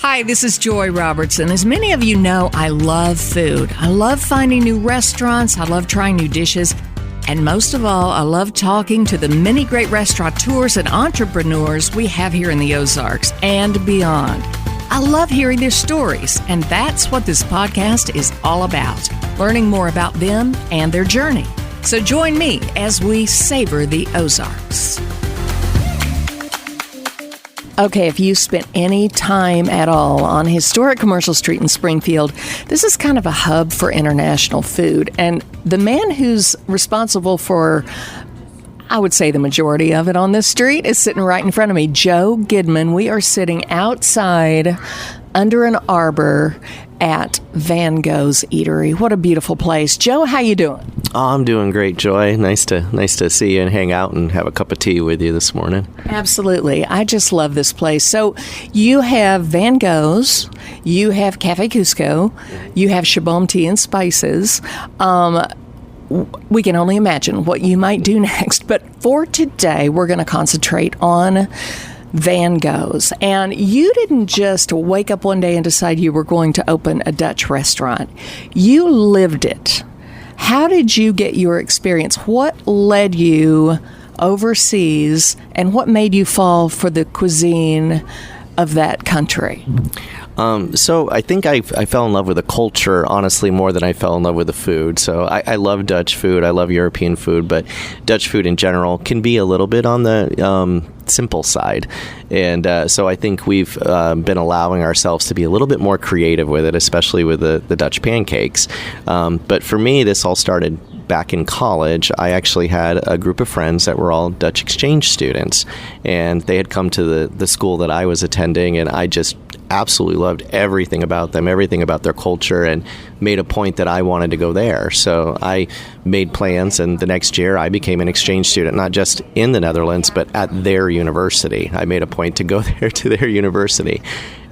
Hi, this is Joy Robertson. As many of you know, I love food. I love finding new restaurants. I love trying new dishes. And most of all, I love talking to the many great restaurateurs and entrepreneurs we have here in the Ozarks and beyond. I love hearing their stories, and that's what this podcast is all about, learning more about them and their journey. So join me as we savor the Ozarks. Okay, if you spent any time at all on historic Commercial Street in Springfield, this is kind of a hub for international food. And the man who's responsible for, I would say, the majority of it on this street is sitting right in front of me, Joe Gidman. We are sitting outside under an arbor at Van Gogh's Eaterie. What a beautiful place. Joe, how you doing? Oh, I'm doing great, Joy. Nice to see you and hang out and have a cup of tea with you this morning. Absolutely. I just love this place. So you have Van Gogh's, you have Café Cusco, you have Chabom Teas Spices. We can only imagine what you might do next. But for today, we're going to concentrate on Van Gogh's. And you didn't just wake up one day and decide you were going to open a Dutch restaurant. You lived it. How did you get your experience? What led you overseas, and what made you fall for the cuisine of that country? So I think I fell in love with the culture, honestly, more than I fell in love with the food. So I love Dutch food. I love European food, but Dutch food in general can be a little bit on the simple side. And so I think we've been allowing ourselves to be a little bit more creative with it, especially with the Dutch pancakes. But for me, this all started back in college. I actually had a group of friends that were all Dutch exchange students, and they had come to the school that I was attending, and I just absolutely loved everything about them, everything about their culture, and made a point that I wanted to go there. So I made plans, and the next year I became an exchange student, not just in the Netherlands, but at their university. I made a point to go there to their university.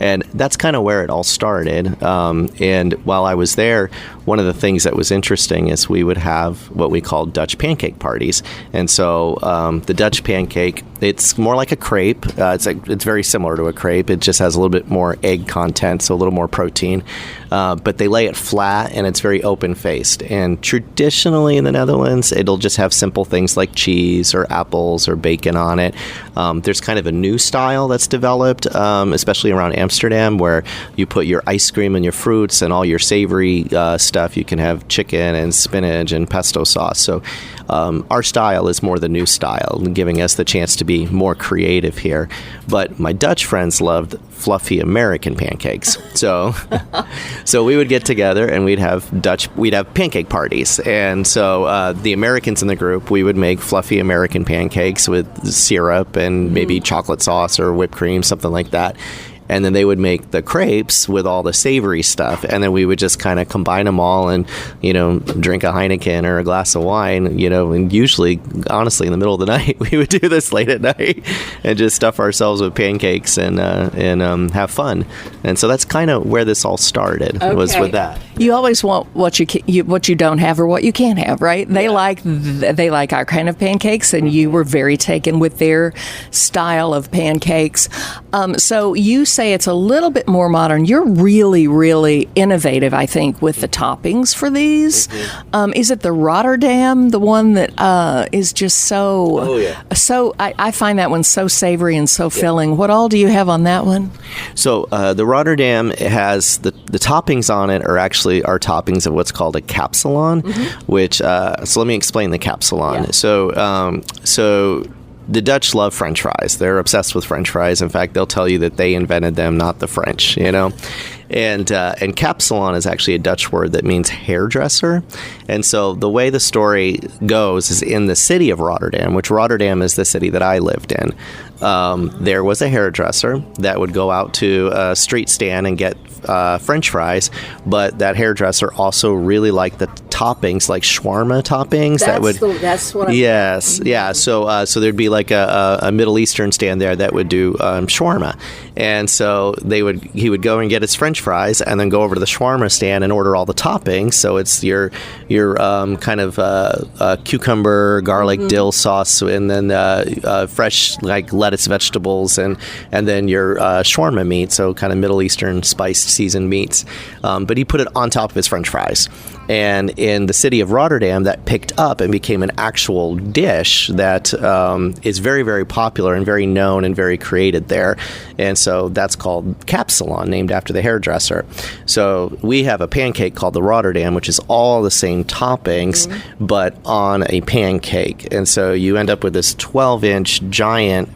And that's kind of where it all started. And while I was there, one of the things that was interesting is we would have what we call Dutch pancake parties. And so the Dutch pancake, it's more like a crepe. It's very similar to a crepe. It just has a little bit more egg content, so a little more protein. But they lay it flat, and it's very open-faced. And traditionally in the Netherlands, it'll just have simple things like cheese or apples or bacon on it. There's kind of a new style that's developed, especially around Amsterdam, where you put your ice cream and your fruits and all your savory stuff. You can have chicken and spinach and pesto sauce. So our style is more the new style, giving us the chance to be more creative here. But my Dutch friends loved fluffy American pancakes. So we would get together and we'd have pancake parties. And so the Americans in the group, we would make fluffy American pancakes with syrup and maybe chocolate sauce or whipped cream, something like that. And then they would make the crepes with all the savory stuff. And then we would just kind of combine them all and, drink a Heineken or a glass of wine, and usually, honestly, in the middle of the night, we would do this late at night and just stuff ourselves with pancakes and have fun. And so that's kind of where this all started, was with that. You always want what you don't have or what you can't have, right? They like our kind of pancakes, and you were very taken with their style of pancakes. So you say it's a little bit more modern. You're really, really innovative, I think, with the toppings for these. Mm-hmm. Is it the Rotterdam, the one that is just so... Oh, yeah. So I find that one so savory and so filling. What all do you have on that one? So the Rotterdam has the toppings on it are actually our toppings of what's called a capsalon, which... so let me explain the capsalon. Yeah. So the Dutch love French fries. They're obsessed with French fries. In fact, they'll tell you that they invented them, not the French, And capsalon is actually a Dutch word that means hairdresser. And so the way the story goes is in the city of Rotterdam, which Rotterdam is the city that I lived in. There was a hairdresser that would go out to a street stand and get French fries, but that hairdresser also really liked the toppings, like shawarma toppings. That's what. Yes, yeah. So there'd be like a Middle Eastern stand there that would do shawarma, and so he would go and get his French fries and then go over to the shawarma stand and order all the toppings. So it's your kind of cucumber, garlic, dill sauce, and then fresh like lettuce lettuce, vegetables, and then your shawarma meat, so kind of Middle Eastern spiced seasoned meats. But he put it on top of his French fries. And in the city of Rotterdam, that picked up and became an actual dish that is very, very popular and very known and very created there. And so that's called Kapsalon, named after the hairdresser. So we have a pancake called the Rotterdam, which is all the same toppings, but on a pancake. And so you end up with this 12-inch giant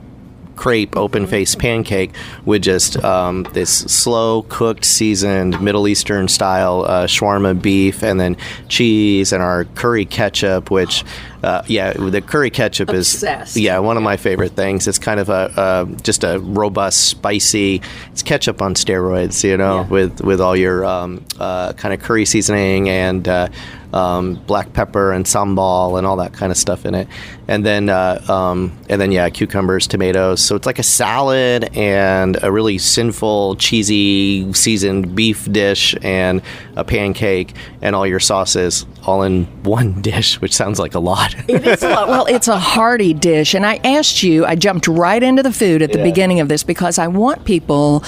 crepe open-faced pancake with just this slow cooked, seasoned Middle Eastern style shawarma beef, and then cheese and our curry ketchup, which the curry ketchup Obsessed. is one of my favorite things. It's kind of just a robust, spicy. It's ketchup on steroids, with all your kind of curry seasoning and black pepper and sambal and all that kind of stuff in it, and then cucumbers, tomatoes. So it's like a salad and a really sinful, cheesy, seasoned beef dish and a pancake and all your sauces all in one dish, which sounds like a lot. It is a lot. Well, it's a hearty dish. And I jumped right into the food at the beginning of this because I want people,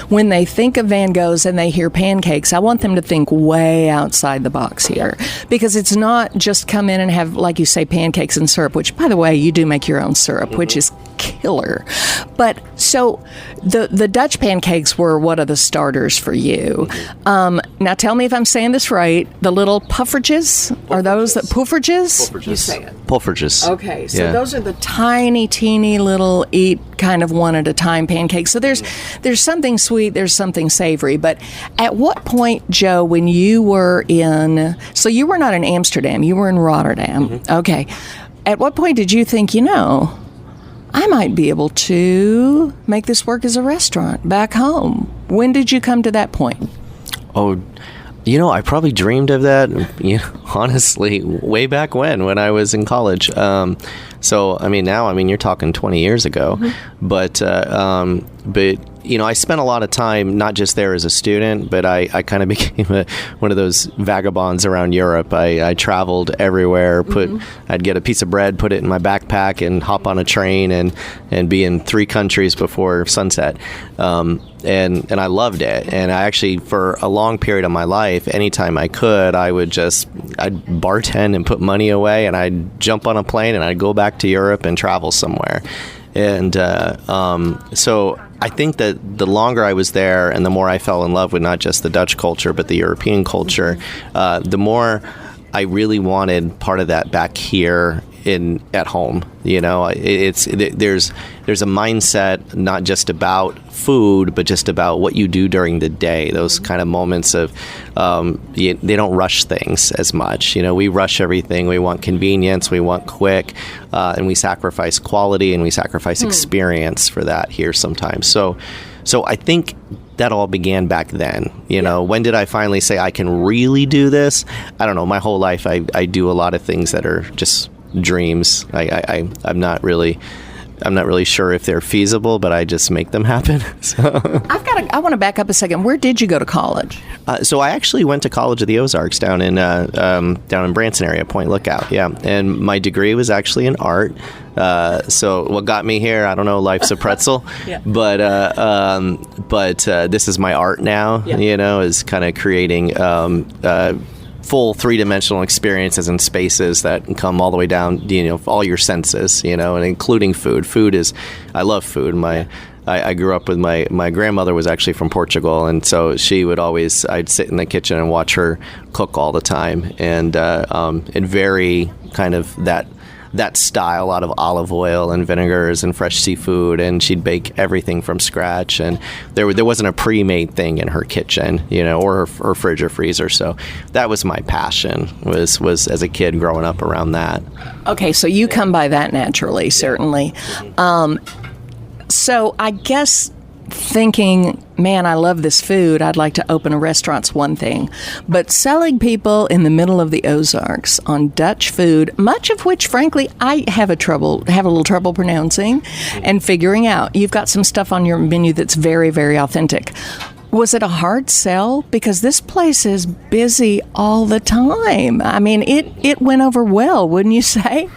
when they think of Van Gogh's and they hear pancakes, I want them to think way outside the box here. Because it's not just come in and have, like you say, pancakes and syrup, which, by the way, you do make your own syrup, which is killer. But so the Dutch pancakes were one of the starters for you. Now tell me if I'm saying this right. The little pufferges, are those the pufferges? You say it. Pulfrages. Okay, so those are the tiny, teeny little eat kind of one at a time pancakes. So there's something sweet, there's something savory. But at what point, Joe, when you were so you were not in Amsterdam, you were in Rotterdam. Okay. At what point did you think, I might be able to make this work as a restaurant back home? When did you come to that point? Oh, I probably dreamed of that, honestly, way back when I was in college. So, now, you're talking 20 years ago. But I spent a lot of time, not just there as a student, but I kind of became one of those vagabonds around Europe. I traveled everywhere, I'd get a piece of bread, put it in my backpack, and hop on a train and be in 3 countries before sunset. And I loved it. And I actually, for a long period of my life, anytime I could, I'd bartend and put money away, and I'd jump on a plane and I'd go back to Europe and travel somewhere. And so I think that the longer I was there and the more I fell in love with not just the Dutch culture, but the European culture, the more I really wanted part of that back here at home. There's a mindset not just about food, but just about what you do during the day. Those kind of moments of they don't rush things as much. We rush everything. We want convenience. We want quick, and we sacrifice quality and we sacrifice experience for that here sometimes. So I think that all began back then. When did I finally say I can really do this? I don't know. My whole life, I do a lot of things that are just dreams. I'm not really sure if they're feasible, but I just make them happen. So. I want to back up a second. Where did you go to college? So I actually went to College of the Ozarks down in Branson area, Point Lookout. Yeah, and my degree was actually in art. So what got me here, I don't know, life's a pretzel. But this is my art now. Is kind of creating full 3-dimensional experiences and spaces that come all the way down, all your senses, and including food. I love food. I grew up with my grandmother was actually from Portugal, and so she would I'd sit in the kitchen and watch her cook all the time, and very kind of that style out of olive oil and vinegars and fresh seafood, and she'd bake everything from scratch, and there wasn't a pre-made thing in her kitchen, or her fridge or freezer. So that was my passion, was as a kid growing up around that. Okay, so you come by that naturally, certainly. So I guess thinking, man, I love this food, I'd like to open a restaurant's one thing. But selling people in the middle of the Ozarks on Dutch food, much of which, frankly, I have a little trouble pronouncing and figuring out. You've got some stuff on your menu that's very, very authentic. Was it a hard sell? Because this place is busy all the time. It went over well, wouldn't you say?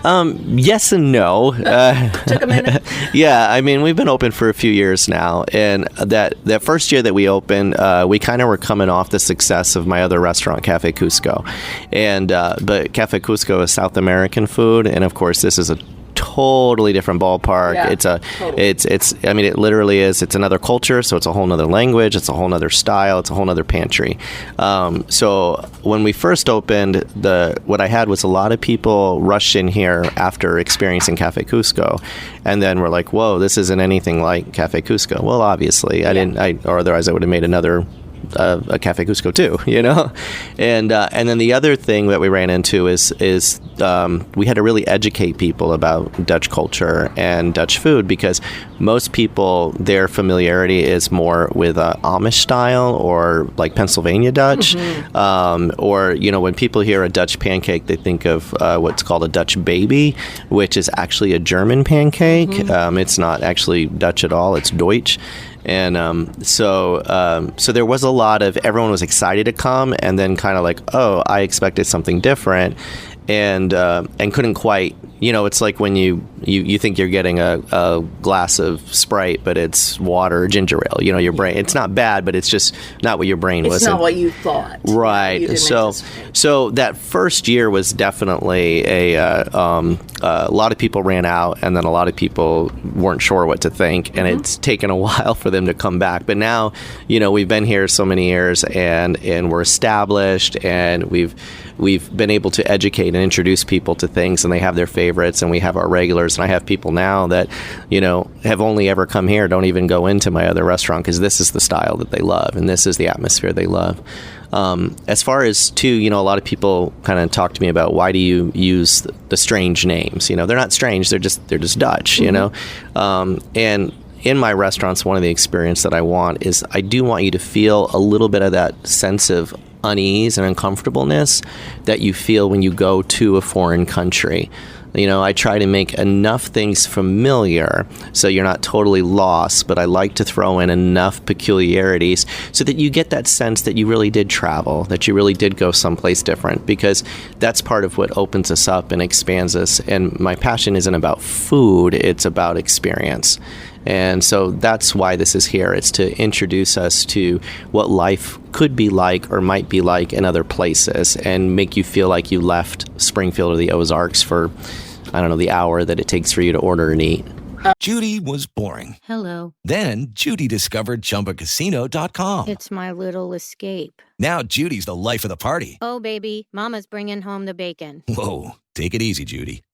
Yes and no. Took a minute. Yeah, I mean, we've been open for a few years now, and that first year that we opened, we kind of were coming off the success of my other restaurant, Café Cusco, and but Café Cusco is South American food, and of course, this is a totally different ballpark. Yeah, it's I mean, it literally is. It's another culture, so it's a whole nother language, it's a whole nother style, it's a whole nother pantry. So when we first opened, what I had was a lot of people rush in here after experiencing Café Cusco, and then we're like, whoa, this isn't anything like Café Cusco. Well, obviously, or otherwise I would have made another a Café Cusco too, you know, and then the other thing that we ran into is we had to really educate people about Dutch culture and Dutch food, because most people, their familiarity is more with Amish style or like Pennsylvania Dutch, or you know, when people hear a Dutch pancake, they think of what's called a Dutch baby, which is actually a German pancake. It's not actually Dutch at all; it's Deutsch. And so there was a lot of, everyone was excited to come, and then kind of like, oh, I expected something different, and couldn't quite, you know, it's like when you think you're getting a glass of Sprite, but it's water or ginger ale. You know, your brain, it's not bad, but it's just not what your brain was. It's not what you thought. Right. So that first year was definitely a lot of people ran out, and then a lot of people weren't sure what to think, and it's taken a while for them to come back. But now, you know, we've been here so many years, and we're established, and we've been able to educate and introduce people to things, and they have their favorites, and we have our regulars. And I have people now that, you know, have only ever come here, don't even go into my other restaurant, because this is the style that they love, and this is the atmosphere they love. As far as, too, you know, a lot of people kind of talk to me about, why do you use the strange names? You know, they're not strange, they're just Dutch, you know? And in my restaurants, one of the experience that I want is, I do want you to feel a little bit of that sense of unease and uncomfortableness that you feel when you go to a foreign country. You know, I try to make enough things familiar so you're not totally lost, but I like to throw in enough peculiarities so that you get that sense that you really did travel, that you really did go someplace different, because that's part of what opens us up and expands us. And my passion isn't about food, it's about experience. And so that's why this is here. It's to introduce us to what life could be like or might be like in other places, and make you feel like you left Springfield or the Ozarks for, I don't know, the hour that it takes for you to order and eat. Judy was boring. Hello. Then Judy discovered ChumbaCasino.com. It's my little escape. Now Judy's the life of the party. Oh, baby, mama's bringing home the bacon. Whoa, take it easy, Judy.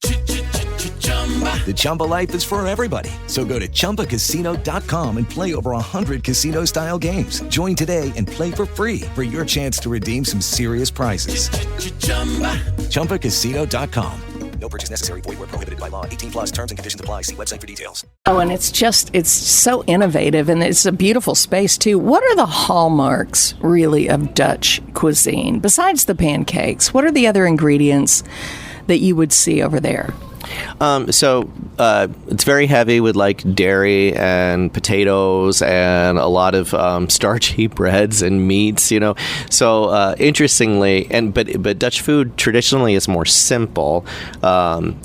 The Chumba life is for everybody. So go to ChumbaCasino.com and play over 100 casino-style games. Join today and play for free for your chance to redeem some serious prizes. ChumbaCasino.com. No purchase necessary. Void where prohibited by law. 18 plus terms and conditions apply. See website for details. Oh, and it's so innovative, and it's a beautiful space, too. What are the hallmarks, really, of Dutch cuisine? Besides the pancakes, what are the other ingredients that you would see over there? So it's very heavy with like dairy and potatoes and a lot of starchy breads and meats, you know. So interestingly, but Dutch food traditionally is more simple, and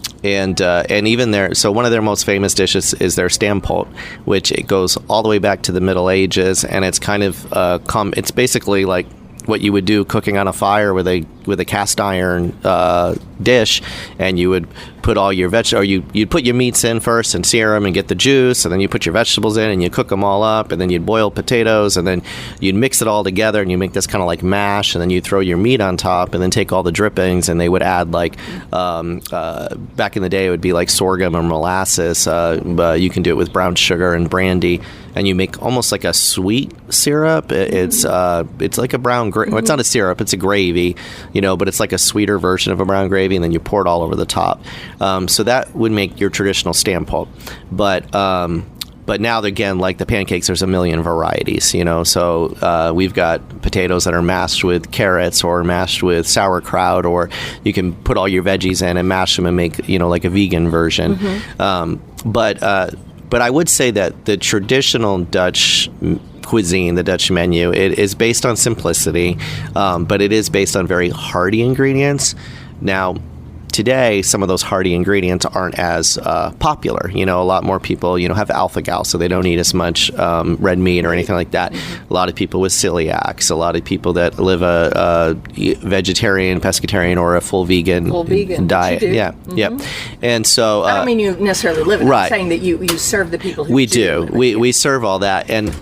even so one of their most famous dishes is their stamppot, which it goes all the way back to the Middle Ages, and it's kind of it's basically like what you would do cooking on a fire with a cast iron dish, and you would put all your vegetables, or you'd put your meats in first and sear them and get the juice, and then you put your vegetables in and you cook them all up, and then you'd boil potatoes, and then you'd mix it all together, and you make this kind of like mash, and then you throw your meat on top, and then take all the drippings, and they would add like back in the day it would be like sorghum or molasses, but you can do it with brown sugar and brandy, and you make almost like a sweet syrup. It's like a brown well, it's not a syrup, it's a gravy, you know, but it's like a sweeter version of a brown gravy, and then you pour it all over the top. So that would make your traditional stamppot. But now, again, like the pancakes, there's a million varieties, you know. So we've got potatoes that are mashed with carrots or mashed with sauerkraut, or you can put all your veggies in and mash them and make, you know, like a vegan version. But I would say that the traditional Dutch cuisine, the Dutch menu, it is based on simplicity, but it is based on very hearty ingredients. Now, today, some of those hearty ingredients aren't as popular. A lot more people, have alpha-gal, so they don't eat as much red meat or anything like that. A lot of people with celiacs, a lot of people that live a vegetarian, pescatarian, or a full vegan diet. Yeah, yeah. And so I don't mean you necessarily live it. Right. I'm saying that you serve the people who we do. We serve all that, and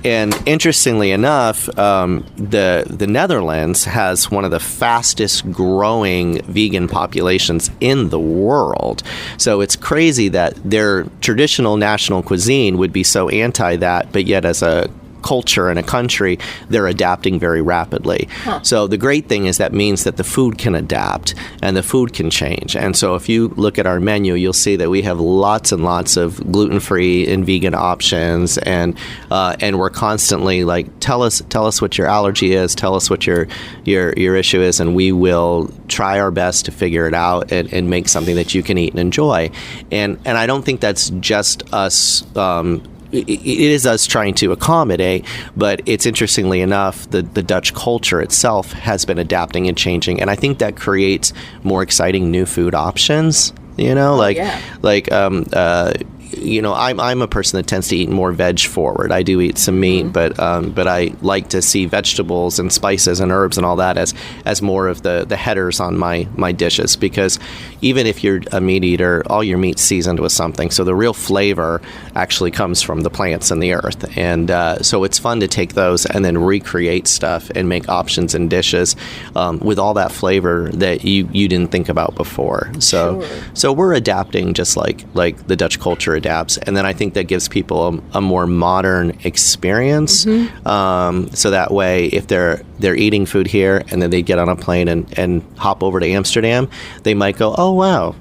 interestingly enough, the Netherlands has one of the fastest growing vegan populations in the world. So it's crazy that their traditional national cuisine would be so anti that, but yet as a culture and a country, they're adapting very rapidly. So the great thing is that means that the food can adapt and the food can change. And so if you look at our menu, you'll see that we have lots and lots of gluten-free and vegan options, and we're constantly like, tell us what your allergy is, tell us what your issue is, and we will try our best to figure it out and make something that you can eat and enjoy. And I don't think that's just us. It is us trying to accommodate, but it's interestingly enough, the Dutch culture itself has been adapting and changing, and I think that creates more exciting new food options. I'm a person that tends to eat more veg forward. I do eat some meat, but I like to see vegetables and spices and herbs and all that as more of the headers on my dishes, because even if you're a meat eater, all your meat's seasoned with something. So the real flavor actually comes from the plants and the earth. And so it's fun to take those and then recreate stuff and make options and dishes with all that flavor that you didn't think about before. So we're adapting just like the Dutch culture adapts. And then I think that gives people a more modern experience. So that way, if they're eating food here and then they get on a plane and hop over to Amsterdam, they might go, oh, wow,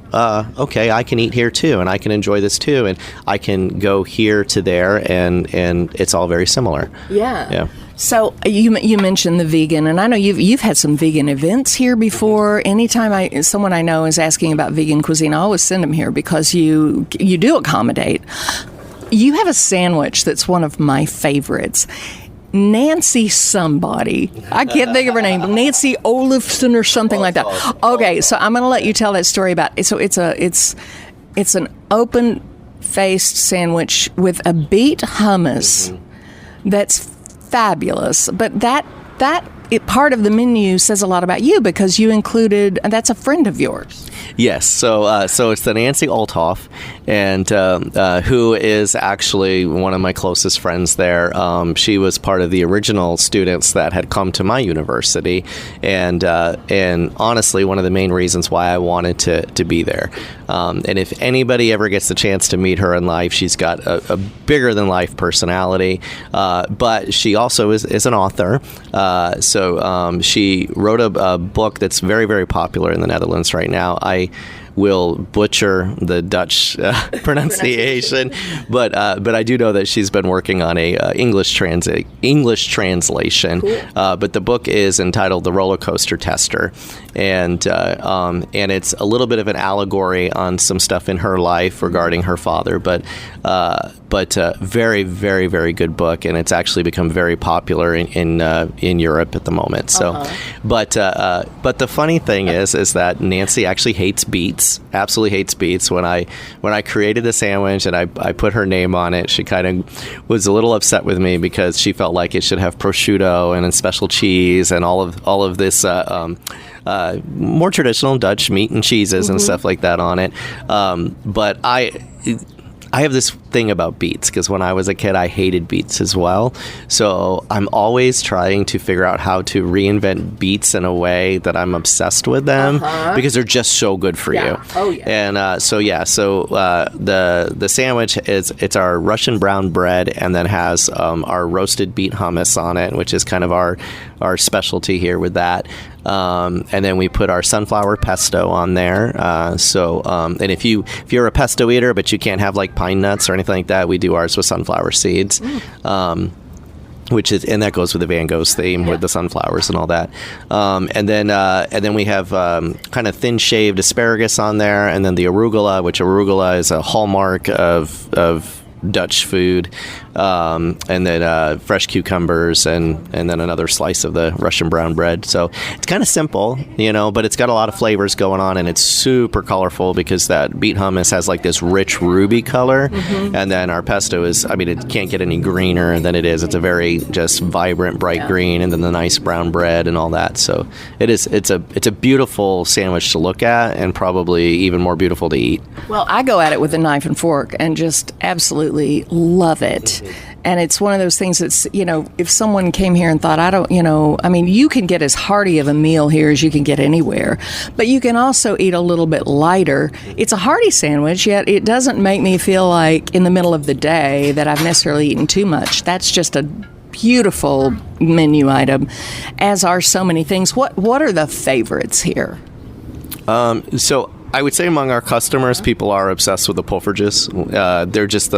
okay, I can eat here too, and I can enjoy this too, and I can go here to there, and it's all very similar. Yeah. So you mentioned the vegan, and I know you've had some vegan events here before. Anytime someone I know is asking about vegan cuisine, I always send them here because you do accommodate. You have a sandwich that's one of my favorites. Nancy somebody. I can't think of her name. Nancy Olufsen or something like that. Okay, so I'm going to let you tell that story about it. So it's an open-faced sandwich with a beet hummus that's fabulous. But that part of the menu says a lot about you because you included, that's a friend of yours. Yes, so it's the Nancy Althoff, and who is actually one of my closest friends there. She was part of the original students that had come to my university, and honestly, one of the main reasons why I wanted to be there. And if anybody ever gets the chance to meet her in life, she's got a bigger than life personality, but she also is an author. So she wrote a book that's very, very popular in the Netherlands right now. I will butcher the Dutch pronunciation, but I do know that she's been working on a English translation. Cool. But the book is entitled "The Roller Coaster Tester," and it's a little bit of an allegory on some stuff in her life regarding her father, but very, very, very good book, and it's actually become very popular in Europe at the moment. So, but the funny thing is that Nancy actually hates beets. Absolutely hates beets. When I created the sandwich and I put her name on it, she kind of was a little upset with me because she felt like it should have prosciutto and a special cheese and all of this more traditional Dutch meat and cheeses and stuff like that on it. But I have this thing about beets because when I was a kid, I hated beets as well. So I'm always trying to figure out how to reinvent beets in a way that I'm obsessed with them because they're just so good for you. Oh, yeah. And so the sandwich it's our Russian brown bread and then has our roasted beet hummus on it, which is kind of our specialty here with that. And then we put our sunflower pesto on there. And if you're a pesto eater but you can't have like pine nuts or anything like that, we do ours with sunflower seeds. Which is, and that goes with the Van Gogh's theme with the sunflowers and all that. And then we have kind of thin shaved asparagus on there, and then the arugula, which arugula is a hallmark of Dutch food, and then fresh cucumbers, and then another slice of the Russian brown bread. So it's kind of simple, but it's got a lot of flavors going on, and it's super colorful because that beet hummus has like this rich ruby color, and then our pesto is, it can't get any greener than it is. It's a very just vibrant, bright green, and then the nice brown bread and all that. So it's a beautiful sandwich to look at, and probably even more beautiful to eat. Well, I go at it with a knife and fork and just absolutely love it. And it's one of those things that's, if someone came here and thought, you can get as hearty of a meal here as you can get anywhere, but you can also eat a little bit lighter. It's a hearty sandwich, yet it doesn't make me feel like in the middle of the day that I've necessarily eaten too much. That's just a beautiful menu item, as are so many things. What are the favorites here? So I would say among our customers, people are obsessed with the Pulfridges. They're just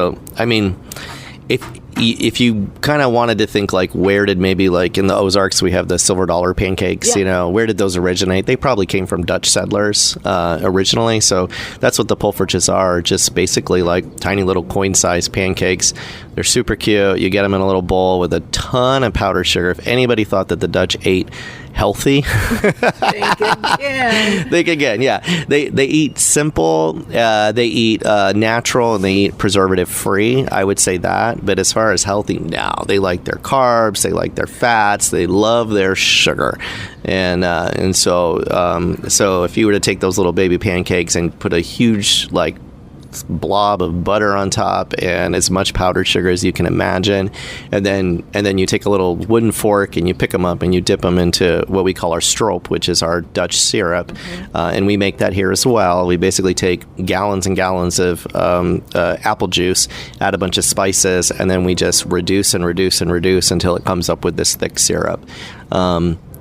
if you kind of wanted to think like, where did maybe like in the Ozarks we have the silver dollar pancakes, where did those originate? They probably came from Dutch settlers originally. So that's what the Pulfridges are, just basically like tiny little coin-sized pancakes. They're super cute. You get them in a little bowl with a ton of powdered sugar. If anybody thought that the Dutch ate healthy, think again. Yeah, they eat simple, they eat natural, and they eat preservative free. I would say that. But as far as healthy, no, they like their carbs, they like their fats, they love their sugar, and so if you were to take those little baby pancakes and put a huge blob of butter on top and as much powdered sugar as you can imagine, and then you take a little wooden fork and you pick them up and you dip them into what we call our stroop, which is our Dutch syrup, and we make that here as well. We basically take gallons and gallons of apple juice, add a bunch of spices, and then we just reduce and reduce and reduce until it comes up with this thick syrup.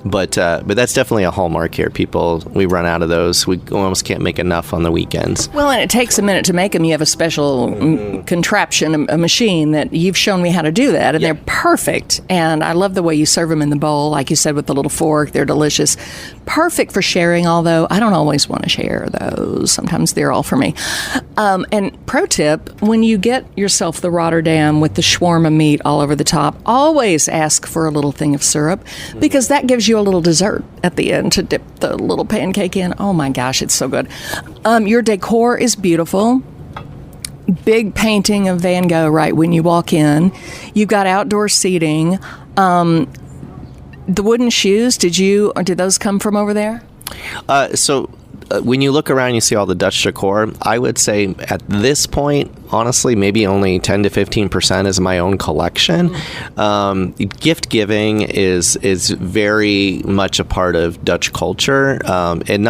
But that's definitely a hallmark here. We run out of those. We almost can't make enough on the weekends. Well, and it takes a minute to make them. You have a special contraption, a machine that you've shown me how to do that, and they're perfect. And I love the way you serve them in the bowl, like you said, with the little fork. They're delicious. Perfect for sharing, although I don't always want to share those. Sometimes they're all for me. And pro tip, when you get yourself the Rotterdam with the shawarma meat all over the top, always ask for a little thing of syrup, because that gives you a little dessert at the end to dip the little pancake in. Oh my gosh, it's so good. Your decor is beautiful. Big painting of Van Gogh right when you walk in. You've got outdoor seating. The wooden shoes, did those come from over there? When you look around, you see all the Dutch decor. I would say at this point, honestly, maybe only 10 to 15% is my own collection. Gift giving is very much a part of Dutch culture, and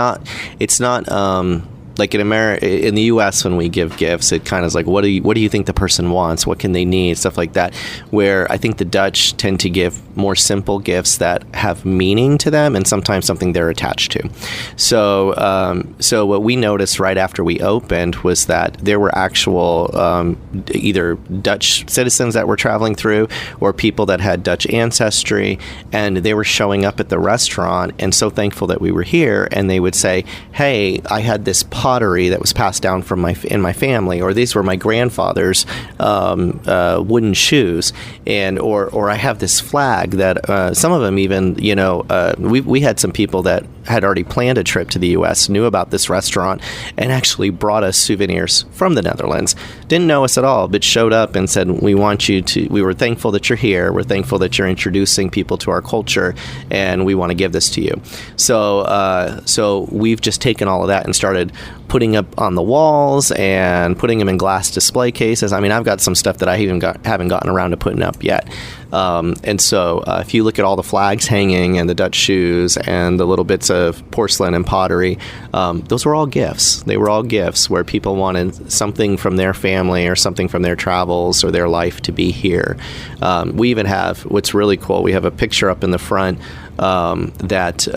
it's not. Like in the U.S., when we give gifts, it kind of is like, what do you think the person wants? What can they need? Stuff like that. Where I think the Dutch tend to give more simple gifts that have meaning to them, and sometimes something they're attached to. So what we noticed right after we opened was that there were actual either Dutch citizens that were traveling through, or people that had Dutch ancestry, and they were showing up at the restaurant and so thankful that we were here, and they would say, "Hey, I had this pottery that was passed down from in my family," or "These were my grandfather's wooden shoes," or "I have this flag that," some of them even, we had some people that had already planned a trip to the U.S., knew about this restaurant, and actually brought us souvenirs from the Netherlands. Didn't know us at all, but showed up and said, we were thankful that you're here. We're thankful that you're introducing people to our culture, and we want to give this to you. So we've just taken all of that and started putting up on the walls and putting them in glass display cases. I've got some stuff that I haven't gotten around to putting up yet. So if you look at all the flags hanging and the Dutch shoes and the little bits of porcelain and pottery, those were all gifts. They were all gifts where people wanted something from their family or something from their travels or their life to be here. We even have, what's really cool, we have a picture up in the front that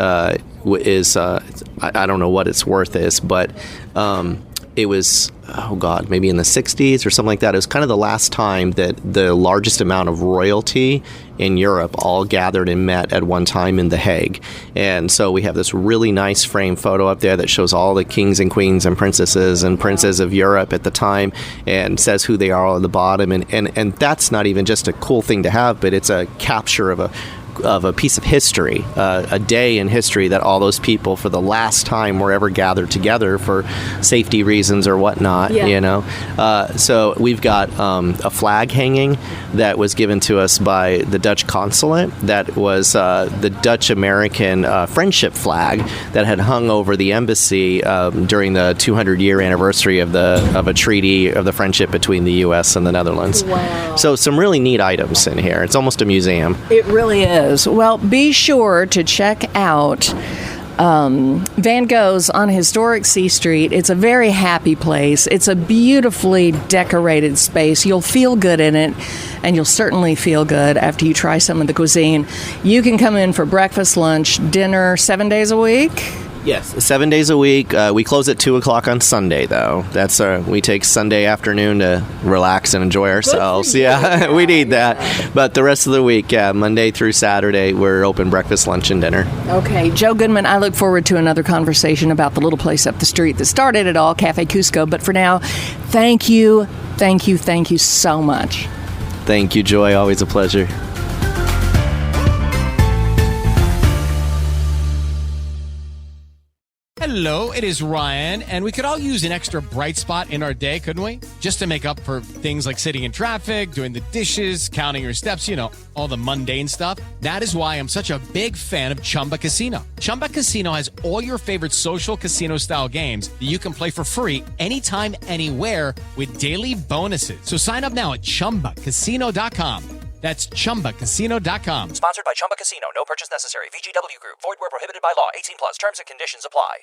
is, I don't know what its worth is, but it was, maybe in the 60s or something like that. It was kind of the last time that the largest amount of royalty in Europe all gathered and met at one time in The Hague. And so we have this really nice frame photo up there that shows all the kings and queens and princesses and princes of Europe at the time and says who they are on the bottom. And that's not even just a cool thing to have, but it's a capture of a piece of history, a day in history that all those people for the last time were ever gathered together for safety reasons or whatnot, So we've got a flag hanging that was given to us by the Dutch consulate that was the Dutch-American friendship flag that had hung over the embassy during the 200-year anniversary of a treaty of the friendship between the U.S. and the Netherlands. Wow. So some really neat items in here. It's almost a museum. It really is. Well, be sure to check out Van Gogh's on Historic C Street. It's a very happy place. It's a beautifully decorated space. You'll feel good in it, and you'll certainly feel good after you try some of the cuisine. You can come in for breakfast, lunch, dinner 7 days a week. Yes, 7 days a week. We close at 2 o'clock on Sunday, though. That's we take Sunday afternoon to relax and enjoy ourselves. Yeah, we need that. But the rest of the week, Monday through Saturday, we're open breakfast, lunch, and dinner. Okay, Joe Gidman, I look forward to another conversation about the little place up the street that started it all, Café Cusco. But for now, thank you so much. Thank you, Joy. Always a pleasure. Hello, it is Ryan, and we could all use an extra bright spot in our day, couldn't we? Just to make up for things like sitting in traffic, doing the dishes, counting your steps, all the mundane stuff. That is why I'm such a big fan of Chumba Casino. Chumba Casino has all your favorite social casino-style games that you can play for free anytime, anywhere with daily bonuses. So sign up now at ChumbaCasino.com. That's ChumbaCasino.com. Sponsored by Chumba Casino. No purchase necessary. VGW Group. Void where prohibited by law. 18 plus. Terms and conditions apply.